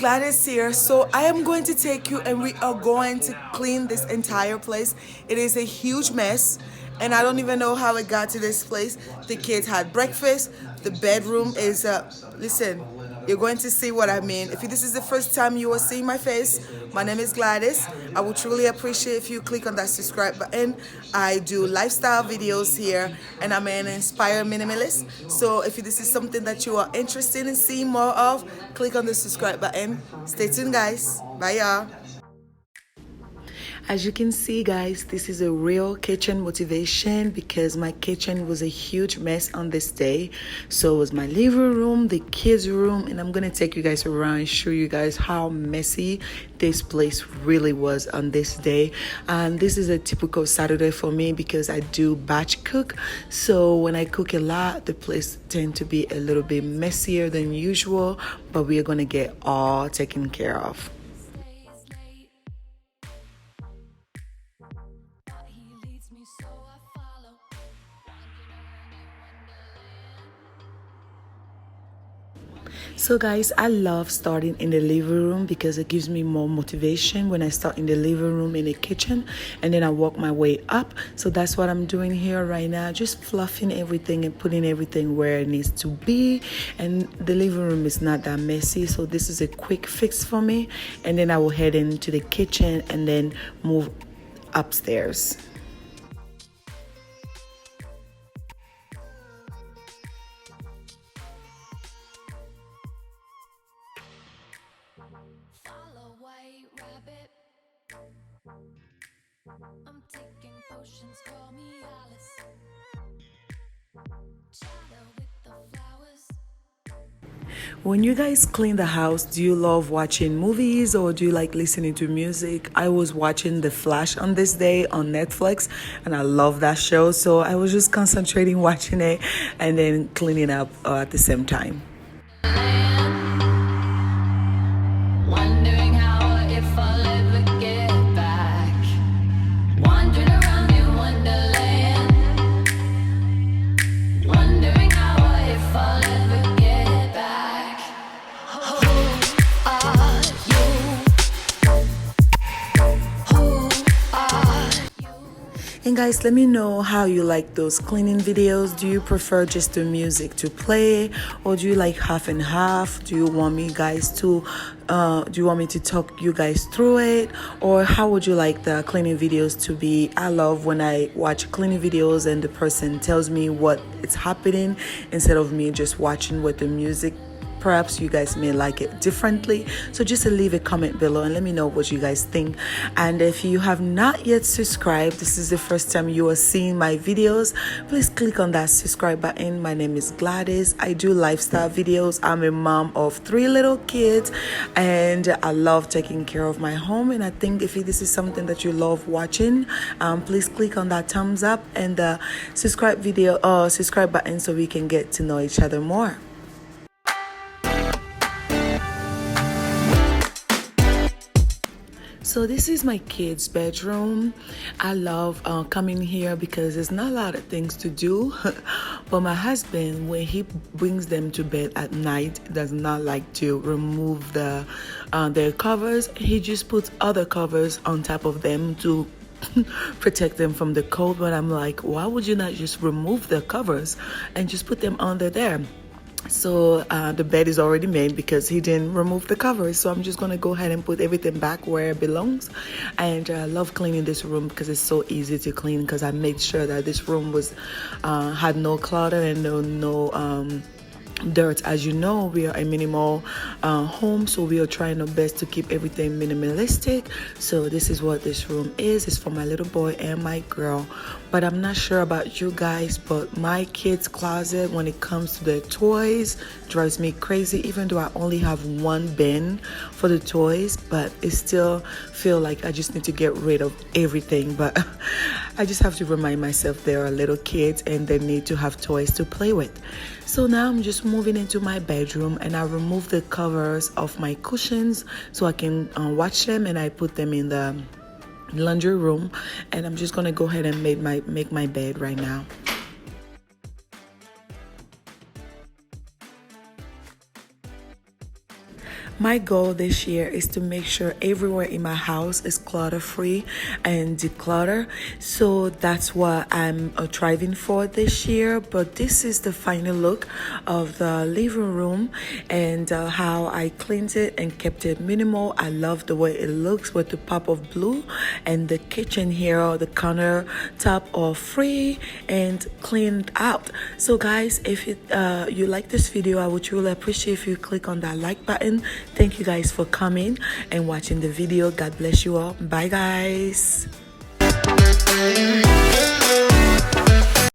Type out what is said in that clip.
Gladys here. So I am going to take you and we are going to clean this entire place. It is a huge mess and I don't even know how it got to this place. The kids had breakfast. The bedroom is, listen, you're going to see what I mean. If this is the first time you are seeing my face, my name is Gladys. I would truly appreciate if you click on that subscribe button. I do lifestyle videos here and I'm an inspired minimalist. So if this is something that you are interested in seeing more of, click on the subscribe button. Stay tuned, guys. Bye, y'all. As you can see, guys, this is a real kitchen motivation because my kitchen was a huge mess on this day. So it was my living room, the kids' room, and I'm gonna take you guys around and show you guys how messy this place really was on this day. And this is a typical Saturday for me because I do batch cook. So when I cook a lot, the place tends to be a little bit messier than usual, but we are gonna get all taken care of. So guys, I love starting in the living room because it gives me more motivation when I start in the living room in the kitchen and then I work my way up. So that's what I'm doing here right now, just fluffing everything and putting everything where it needs to be. And the living room is not that messy, so this is a quick fix for me. And then I will head into the kitchen and then move upstairs. I'm taking potions, call me Alice. Shadow with the flowers. When you guys clean the house, do you love watching movies or do you like listening to music? I was watching The Flash on this day on Netflix and I love that show. So I was just concentrating watching it and then cleaning up at the same time. And guys, let me know how you like those cleaning videos. Do you prefer just the music to play or do you like half and half? Do you want me guys to do you want me to talk you guys through it, or how would you like the cleaning videos to be? I love when I watch cleaning videos and the person tells me what is happening instead of me just watching with the music. Perhaps you guys may like it differently, so just leave a comment below and let me know what you guys think. And if you have not yet subscribed, this is the first time you are seeing my videos, please click on that subscribe button. My name is Gladys. I do lifestyle videos. I'm a mom of 3 little kids and I love taking care of my home, and I think if this is something that you love watching, please click on that thumbs up and the subscribe button so we can get to know each other more. So this is my kids' bedroom. I love coming here because there's not a lot of things to do. But my husband, when he brings them to bed at night, does not like to remove their covers. He just puts other covers on top of them to protect them from the cold. But I'm like, why would you not just remove the covers and just put them under there? So the bed is already made because he didn't remove the covers. So I'm just going to go ahead and put everything back where it belongs. And I love cleaning this room because it's so easy to clean, because I made sure that this room was had no clutter and no dirt. As you know, we are a minimal home, so we are trying our best to keep everything minimalistic. So this is what this room is. It's for my little boy and my girl. But I'm not sure about you guys, but my kids' closet, when it comes to their toys, drives me crazy. Even though I only have one bin for the toys, but it still feel like I just need to get rid of everything. But I just have to remind myself they are little kids and they need to have toys to play with. So now I'm just moving into my bedroom and I remove the covers of my cushions so I can watch them, and I put them in the laundry room, and I'm just gonna go ahead and make my bed right now. My goal this year is to make sure everywhere in my house is clutter free and declutter. So that's what I'm striving for this year. But this is the final look of the living room and how I cleaned it and kept it minimal. I love the way it looks with the pop of blue, and the kitchen here, the countertop are free and cleaned out. So guys, if you like this video, I would really appreciate if you click on that like button. Thank you guys for coming and watching the video. God bless you all. Bye guys.